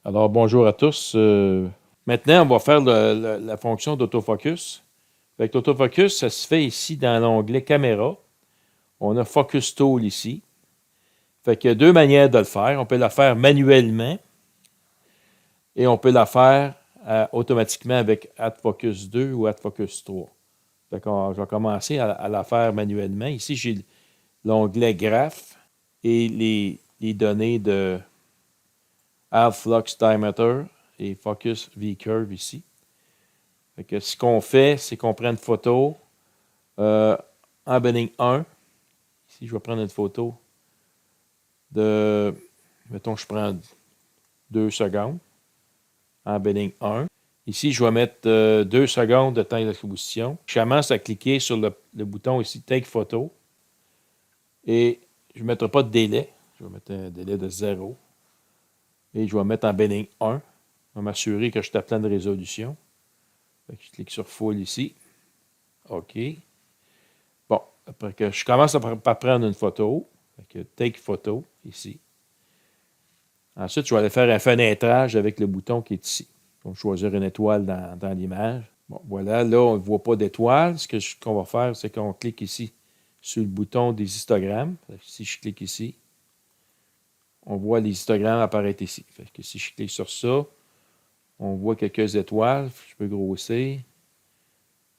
Alors, bonjour à tous. Maintenant, on va faire la fonction d'autofocus. Avec l'autofocus, ça se fait ici dans l'onglet Caméra. On a Focus Tool ici. Fait qu'il y a deux manières de le faire. On peut la faire manuellement et on peut la faire automatiquement avec Add Focus 2 ou Add Focus 3. Fait qu'on, je vais commencer à la faire manuellement. Ici, j'ai l'onglet Graph et les données de Half Flux Diameter et Focus V-Curve ici. Fait que ce qu'on fait, c'est qu'on prend une photo en Benning 1. Ici, je vais prendre une photo de, mettons, je prends 2 secondes en Benning 1. Ici, je vais mettre 2 secondes de temps d'exposition. Je commence à cliquer sur le bouton ici, Take Photo. Et je ne mettrai pas de délai. Je vais mettre un délai de 0. Et je vais mettre en Benning 1. Je vais m'assurer que je suis à pleine résolution. Fait que je clique sur Full ici. OK. Bon, après que je commence par prendre une photo. Fait que Take Photo ici. Ensuite, je vais aller faire un fenêtrage avec le bouton qui est ici. Donc, choisir une étoile dans l'image. Bon, voilà, là, on ne voit pas d'étoile. Ce qu'on va faire, c'est qu'on clique ici sur le bouton des histogrammes. Si je clique ici, on voit les histogrammes apparaître ici. Fait que si je clique sur ça, on voit quelques étoiles. Je peux grossir.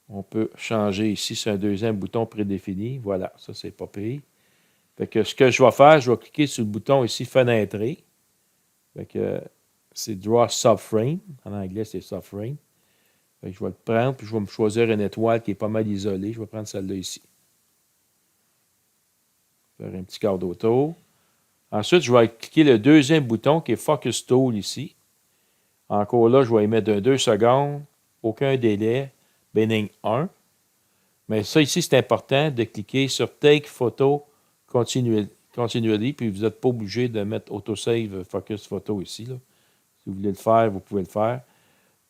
On peut changer ici sur un deuxième bouton prédéfini. Voilà, ça, c'est pas pire. Fait que ce que je vais faire, je vais cliquer sur le bouton ici, fenêtrer. Fait que c'est Draw Subframe. En anglais, c'est Subframe. Fait que je vais le prendre, puis je vais me choisir une étoile qui est pas mal isolée. Je vais prendre celle-là ici. Faire un petit quart d'auto. Ensuite, je vais cliquer le deuxième bouton qui est Focus Tool ici. Encore là, je vais y mettre 2 secondes. Aucun délai. Benning 1. Mais ça ici, c'est important de cliquer sur Take Photo Continually, puis vous n'êtes pas obligé de mettre Autosave Focus Photo ici. Là. Si vous voulez le faire, vous pouvez le faire.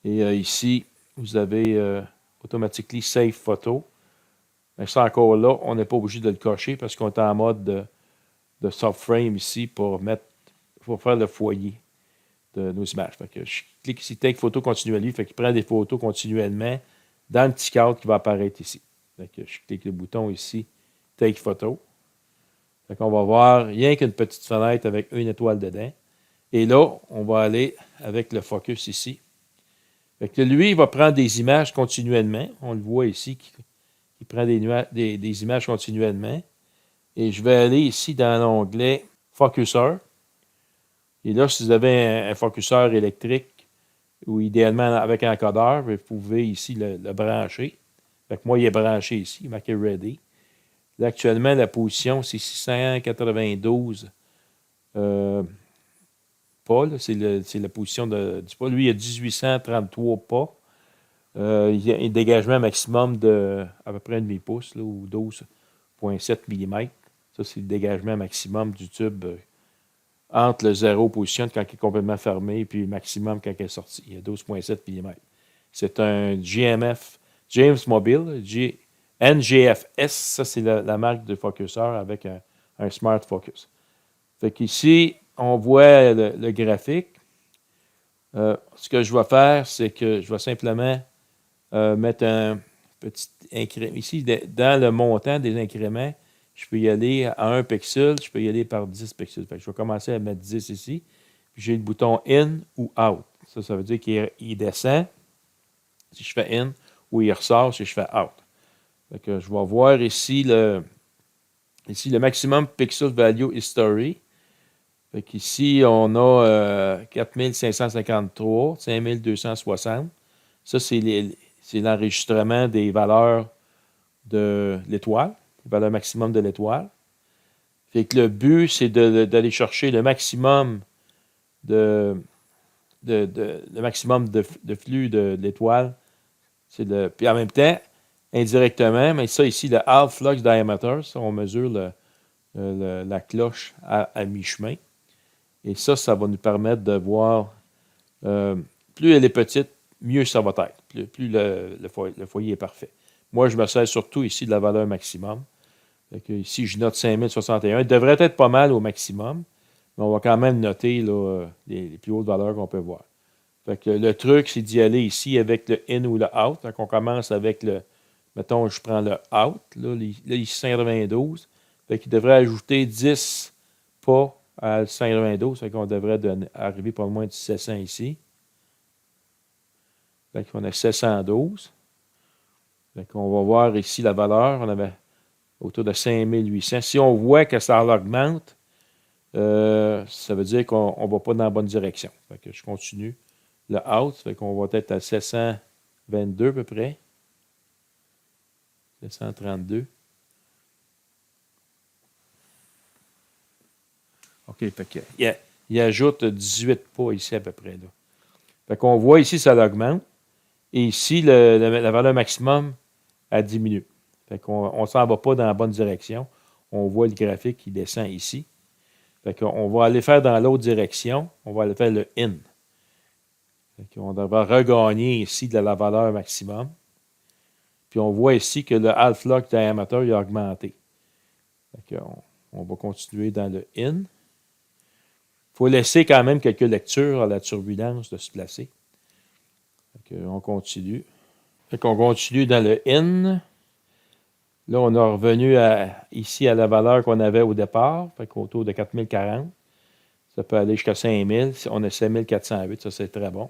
Et ici, vous avez Automatically Save Photo. Mais ça encore là, on n'est pas obligé de le cocher parce qu'on est en mode de subframe ici pour faire le foyer de nos images. Fait que je clique ici Take Photo Continually, fait qu'il prend des photos continuellement dans le petit cadre qui va apparaître ici. Fait que je clique le bouton ici Take Photo. Fait qu'on va voir rien qu'une petite fenêtre avec une étoile dedans. Et là, on va aller avec le focus ici. Fait que lui, il va prendre des images continuellement. On le voit ici, qu'il prend des images continuellement. Et je vais aller ici dans l'onglet Focuseur. Et là, si vous avez un focuseur électrique ou idéalement avec un encodeur, vous pouvez ici le brancher. Fait que moi, il est branché ici, il est marqué Ready. Là, actuellement, la position, c'est 692 pas. C'est la position du pas. Lui, il a 1833 pas. Il y a un dégagement maximum de à peu près un demi-pouce là, ou 12,7 mm. Ça, c'est le dégagement maximum du tube entre le zéro position quand il est complètement fermé et puis le maximum quand il est sorti. Il y a 12,7 mm. C'est un GMF, James Mobile, NGFS. Ça, c'est la marque de focuseur avec un Smart Focus. Fait qu'ici, on voit le graphique. Ce que je vais faire, c'est que je vais simplement mettre un petit incrément. Ici, dans le montant des incréments, je peux y aller à 1 pixel, je peux y aller par 10 pixels. Fait que je vais commencer à mettre 10 ici. Puis j'ai le bouton In ou Out. Ça veut dire qu'il descend si je fais In ou il ressort si je fais Out. Fait que je vais voir ici le maximum pixel value history. Fait qu'ici, on a 4553, 5260. Ça, c'est l'enregistrement des valeurs de l'étoile, les valeurs maximum de l'étoile. Fait que le but, c'est d'aller chercher le maximum le maximum de flux de l'étoile. Puis en même temps, indirectement, mais ça ici, le half flux diameter, ça, on mesure la cloche à mi-chemin. Et ça va nous permettre de voir, plus elle est petite, mieux ça va être. Plus le foyer est parfait. Moi, je me sers surtout ici de la valeur maximum. Fait que ici, je note 5061. Il devrait être pas mal au maximum. Mais on va quand même noter là, les plus hautes valeurs qu'on peut voir. Fait que le truc, c'est d'y aller ici avec le in ou le out. Donc, on commence avec le, mettons, je prends le out, là ici 192. Fait qu'il devrait ajouter 10 pas à 192. Fait qu'on devrait arriver pas moins de 700 ici. Fait qu'on a 712. Fait qu'on va voir ici la valeur. On avait autour de 5800. Si on voit que ça augmente, ça veut dire qu'on ne va pas dans la bonne direction. Fait que je continue. Le out, fait qu'on va être à 722 à peu près. 732. OK, fait que, il ajoute 18 pas ici à peu près. Là. Fait qu'on voit ici, ça augmente. Et ici, la valeur maximum, elle diminue. Fait qu'on ne s'en va pas dans la bonne direction. On voit le graphique qui descend ici. Fait qu'on va aller faire dans l'autre direction. On va aller faire le in. Fait qu'on devrait regagner ici de la valeur maximum. Puis on voit ici que le half-lock diameter il a augmenté. Fait qu'on on va continuer dans le in. Il faut laisser quand même quelques lectures à la turbulence de se placer. Fait qu'on continue. Fait qu'on continue dans le in. Là, on est revenu ici à la valeur qu'on avait au départ, fait qu'autour de 4040. Ça peut aller jusqu'à 5000. On a 5408, ça c'est très bon.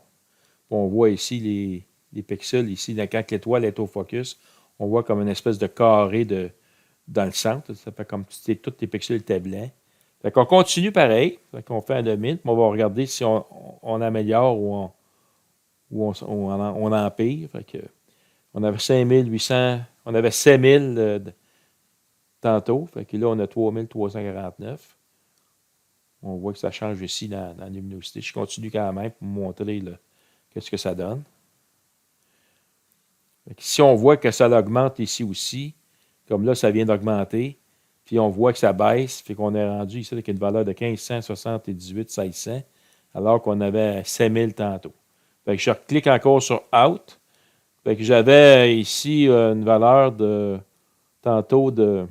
Puis on voit ici les pixels, ici, quand l'étoile est au focus, on voit comme une espèce de carré dans le centre. Ça fait comme si tous les pixels étaient blancs. Fait qu'on continue pareil. Fait qu'on fait un demi, puis on va regarder si on améliore ou on empire. Fait que on avait 5800, on avait 7000 tantôt. Fait que là, on a 3349. On voit que ça change ici dans la luminosité. Je continue quand même pour vous montrer qu'est-ce que ça donne. Fait que si on voit que ça augmente ici aussi, comme là, ça vient d'augmenter, puis on voit que ça baisse, fait qu'on est rendu ici avec une valeur de 1578, 1600, alors qu'on avait 5000 tantôt. Fait que je clique encore sur Out. Fait que j'avais ici une valeur de tantôt de.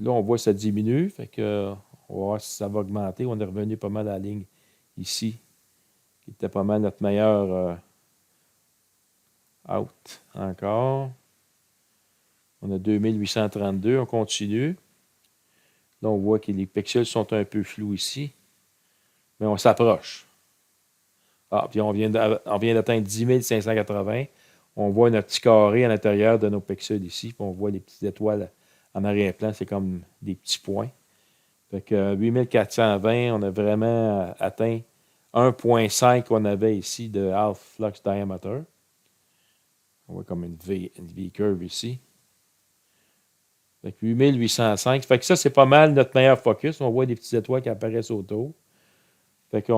Là, on voit que ça diminue. Fait que on va voir si ça va augmenter. On est revenu pas mal à la ligne ici, qui était pas mal notre meilleur out encore. On a 2832. On continue. Là, on voit que les pixels sont un peu flous ici. Mais on s'approche. Ah, puis on vient d'atteindre 10 580. On voit notre petit carré à l'intérieur de nos pixels ici. Puis on voit les petites étoiles en arrière-plan. C'est comme des petits points. Fait que 8420, on a vraiment atteint 1.5 qu'on avait ici de half flux diameter. On voit comme une V-curve ici. Fait que 8805. Fait que ça, c'est pas mal notre meilleur focus. On voit des petites étoiles qui apparaissent autour. Fait que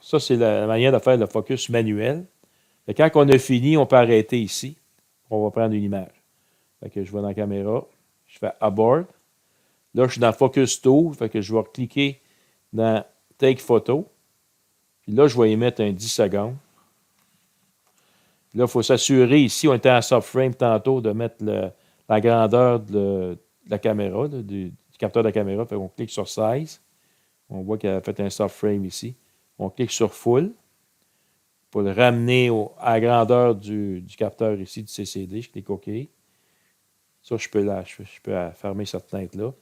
ça, c'est la manière de faire le focus manuel. Fait que quand on a fini, on peut arrêter ici. On va prendre une image. Fait que je vais dans la caméra. Je fais Abort. Là, je suis dans Focus Tool. Fait que je vais cliquer dans Take Photo. Puis là, je vais y mettre un 10 secondes. Puis là, il faut s'assurer ici, on était en subframe tantôt, de mettre la grandeur de la caméra, du capteur de la caméra. Fait qu'on clique sur Size. On voit qu'elle a fait un subframe ici. On clique sur Full pour le ramener à la grandeur du capteur ici, du CCD. Je clique OK. Ça, je peux fermer cette fenêtre-là.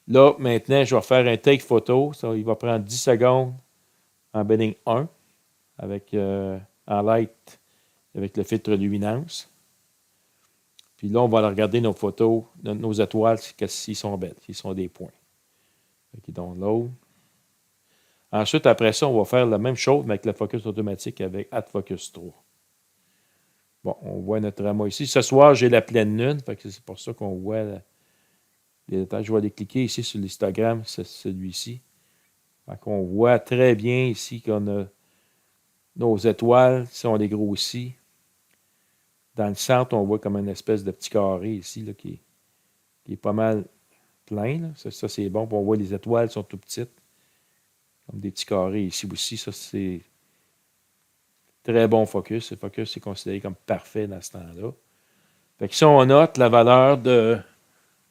Là, maintenant, je vais faire un take photo. Ça, il va prendre 10 secondes en bedding 1 avec, en light avec le filtre luminance. Puis là, on va regarder nos photos, nos étoiles, s'ils sont belles, s'ils sont des points. Fait download. Ensuite, après ça, on va faire la même chose, mais avec le focus automatique avec Add Focus 3. Bon, on voit notre rameau ici. Ce soir, j'ai la pleine lune, fait que c'est pour ça qu'on voit les détails. Je vais aller cliquer ici sur l'histogramme, c'est celui-ci. Fait qu'on voit très bien ici qu'on a nos étoiles, si on les grossit. Dans le centre, on voit comme une espèce de petit carré ici là, qui est pas mal plein. Là. Ça c'est bon. Puis on voit les étoiles sont tout petites. Comme des petits carrés ici aussi. Ça, c'est très bon focus. Le focus est considéré comme parfait dans ce temps-là. Fait que si on note la valeur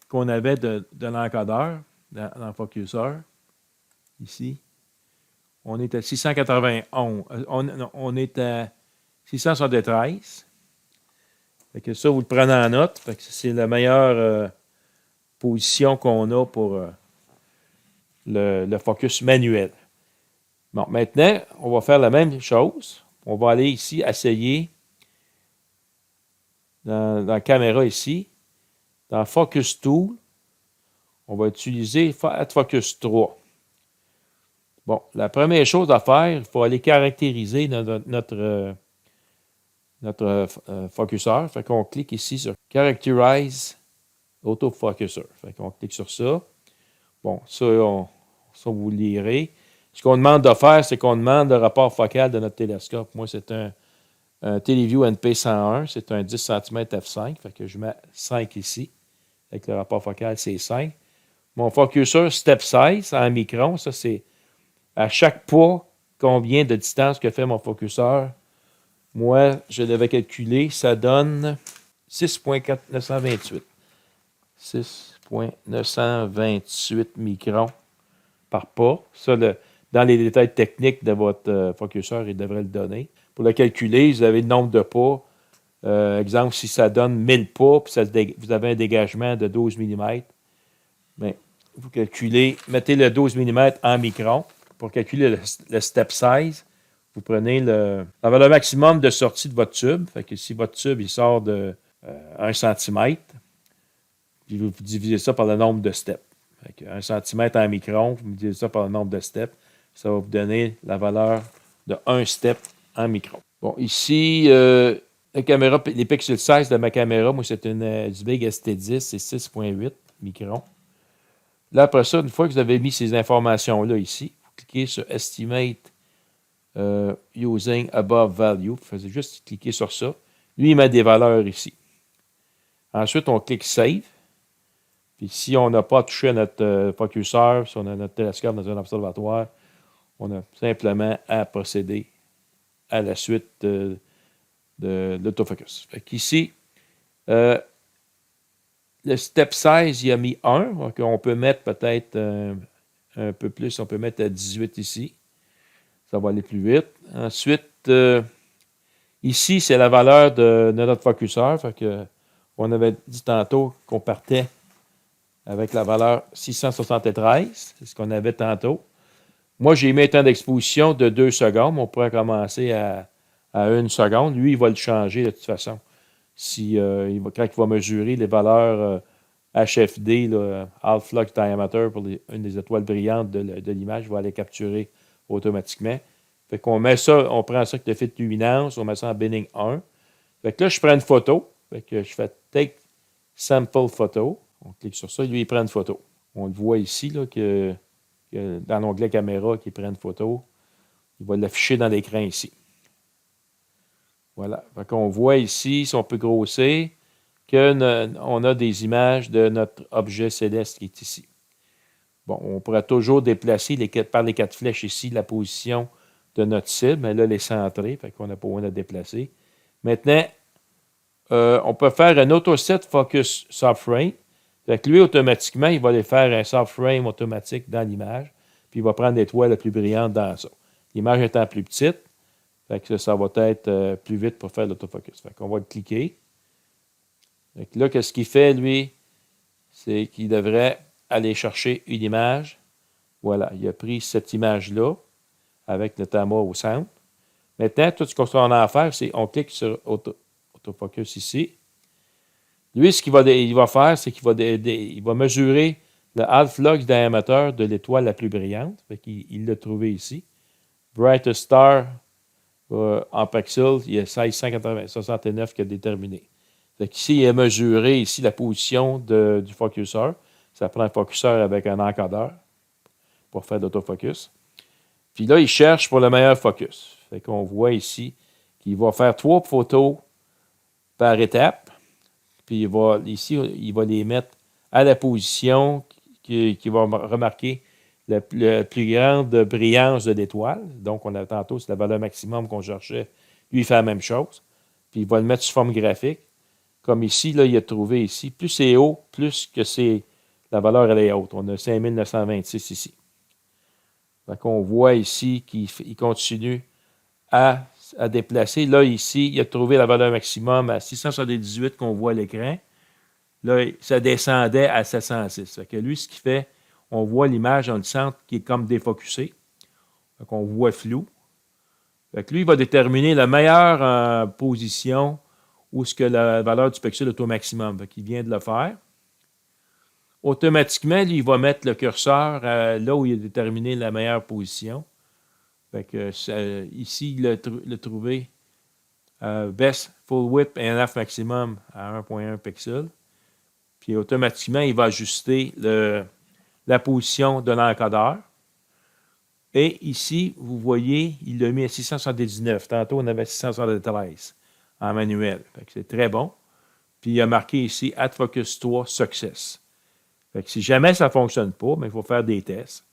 qu'on avait de l'encodeur, dans le focuseur. Ici. On est à 691. On est à 673. Fait que ça, vous le prenez en note. Fait que c'est la meilleure position qu'on a pour le focus manuel. Bon, maintenant, on va faire la même chose. On va aller ici, essayer dans la caméra ici, dans Focus Tool, on va utiliser Focus 3. Bon, la première chose à faire, il faut aller caractériser notre focuseur. Fait qu'on clique ici sur Characterize Autofocuseur. Fait qu'on clique sur ça. Bon, ça, vous lirez. Ce qu'on demande de faire, c'est qu'on demande le rapport focal de notre télescope. Moi, c'est un Teleview NP101. C'est un 10 cm f5. Fait que je mets 5 ici. Avec le rapport focal, c'est 5. Mon focuseur step size en micron, ça, c'est à chaque pas combien de distance que fait mon focuseur. Moi, je l'avais calculé, ça donne 6,928. 6,928 microns par pas. Ça, dans les détails techniques de votre focuseur, il devrait le donner. Pour le calculer, vous avez le nombre de pas. Exemple, si ça donne 1000 pas, puis vous avez un dégagement de 12 mm, bien, vous calculez, mettez le 12 mm en micron. Pour calculer le step size, vous prenez la valeur maximum de sortie de votre tube. Fait que si votre tube il sort de 1 cm, puis vous divisez ça par le nombre de steps. Fait que 1 cm en micron, vous divisez ça par le nombre de steps. Ça va vous donner la valeur de 1 step en micron. Bon, ici, la caméra, les pixel size de ma caméra, moi, c'est une Zbig ST10, c'est 6,8 microns. Là, après ça, une fois que vous avez mis ces informations-là ici, vous cliquez sur Estimate Using Above Value. Vous faites juste cliquer sur ça. Lui, il met des valeurs ici. Ensuite, on clique Save. Puis si on n'a pas touché à notre focuseur, si on a notre télescope dans un observatoire, on a simplement à procéder à la suite de l'autofocus. Fait qu'ici, le step size, il a mis 1. Donc on peut mettre peut-être un peu plus. On peut mettre à 18 ici. Ça va aller plus vite. Ensuite, ici, c'est la valeur de notre focuseur. Fait que, on avait dit tantôt qu'on partait avec la valeur 673. C'est ce qu'on avait tantôt. Moi, j'ai mis un temps d'exposition de 2 secondes. On pourrait commencer à 1 seconde. Lui, il va le changer de toute façon. Quand il va mesurer les valeurs HFD, Half Flux Diameter, pour une des étoiles brillantes de l'image, il va les capturer automatiquement. Fait qu'on met ça, on prend ça avec le filtre luminance, on met ça en binning 1. Fait que là, je prends une photo. Fait que je fais Take Sample Photo. On clique sur ça, lui, il prend une photo. On le voit ici, là, que dans l'onglet caméra, qu'il prend une photo. Il va l'afficher dans l'écran ici. Voilà. Fait qu'on voit ici, si on peut grossir, qu'on a des images de notre objet céleste qui est ici. Bon, on pourra toujours déplacer par les 4 flèches ici la position de notre cible, mais là, elle est centrée, fait qu'on n'a pas besoin de la déplacer. Maintenant, on peut faire un AutoSet Focus Soft Frame. Fait que lui, automatiquement, il va aller faire un soft frame automatique dans l'image, puis il va prendre l'étoile la plus brillante dans ça. L'image étant plus petite, fait que ça va être plus vite pour faire l'autofocus. Fait qu'on va le cliquer. Fait que là, qu'est-ce qu'il fait, lui? C'est qu'il devrait aller chercher une image. Voilà, il a pris cette image-là, avec notamment au centre. Maintenant, tout ce qu'on a à faire, c'est on clique sur Autofocus ici. Lui, ce qu'il va faire, c'est qu'il va mesurer le half flux diameter de l'étoile la plus brillante. Fait qu'il l'a trouvé ici. Brightest Star en pixels, il y a 1669 qu'il a déterminé. Fait qu'ici, il a mesuré ici la position du focuseur. Ça prend un focuseur avec un encodeur pour faire l'autofocus. Puis là, il cherche pour le meilleur focus. Fait qu'on voit ici qu'il va faire 3 photos par étape. Puis ici, il va les mettre à la position qui va remarquer la plus grande brillance de l'étoile. Donc, on a tantôt, c'est la valeur maximum qu'on cherchait. Lui, il fait la même chose. Puis, il va le mettre sous forme graphique. Comme ici, là, il a trouvé ici. Plus c'est haut, plus que c'est la valeur elle est haute. On a 5926 ici. Donc, on voit ici qu'il continue à déplacer. Là, ici, il a trouvé la valeur maximum à 678 qu'on voit à l'écran. Là, ça descendait à 706. Fait que lui, ce qu'il fait, on voit l'image dans le centre qui est comme défocusée. Donc, on voit flou. Fait que lui, il va déterminer la meilleure position où ce que la valeur du pixel est au maximum. Fait qu'il vient de le faire. Automatiquement, lui, il va mettre le curseur là où il a déterminé la meilleure position. Fait que, ici, il a trouvé Best Full Width et NF maximum à 1.1 pixel. Puis automatiquement, il va ajuster la position de l'encodeur. Et ici, vous voyez, il l'a mis à 679. Tantôt, on avait 673 en manuel. Fait que c'est très bon. Puis il a marqué ici Add Focus 3 Success. Fait que si jamais ça ne fonctionne pas, mais il faut faire des tests.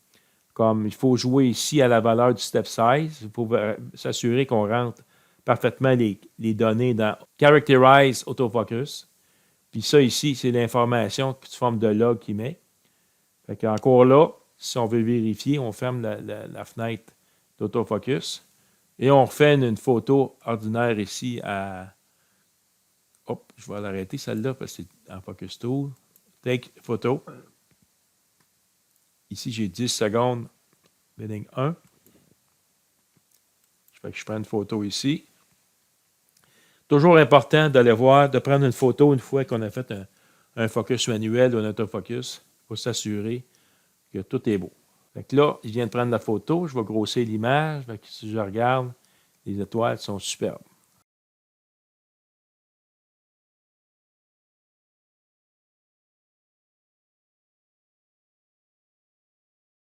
Comme il faut jouer ici à la valeur du step size, il faut s'assurer qu'on rentre parfaitement les données dans Characterize Autofocus. Puis ça ici, c'est l'information sous forme de log qu'il met. Fait qu'encore là, si on veut vérifier, on ferme la fenêtre d'autofocus et on refait une photo ordinaire ici à... Hop, je vais l'arrêter celle-là parce que c'est en focus tool. Take photo. Ici, j'ai 10 secondes. Bidding 1. Fait que je prends une photo ici. Toujours important d'aller voir, de prendre une photo une fois qu'on a fait un focus manuel ou un autofocus pour s'assurer que tout est beau. Fait que là, il vient de prendre la photo. Je vais grossir l'image. Si je regarde, les étoiles sont superbes.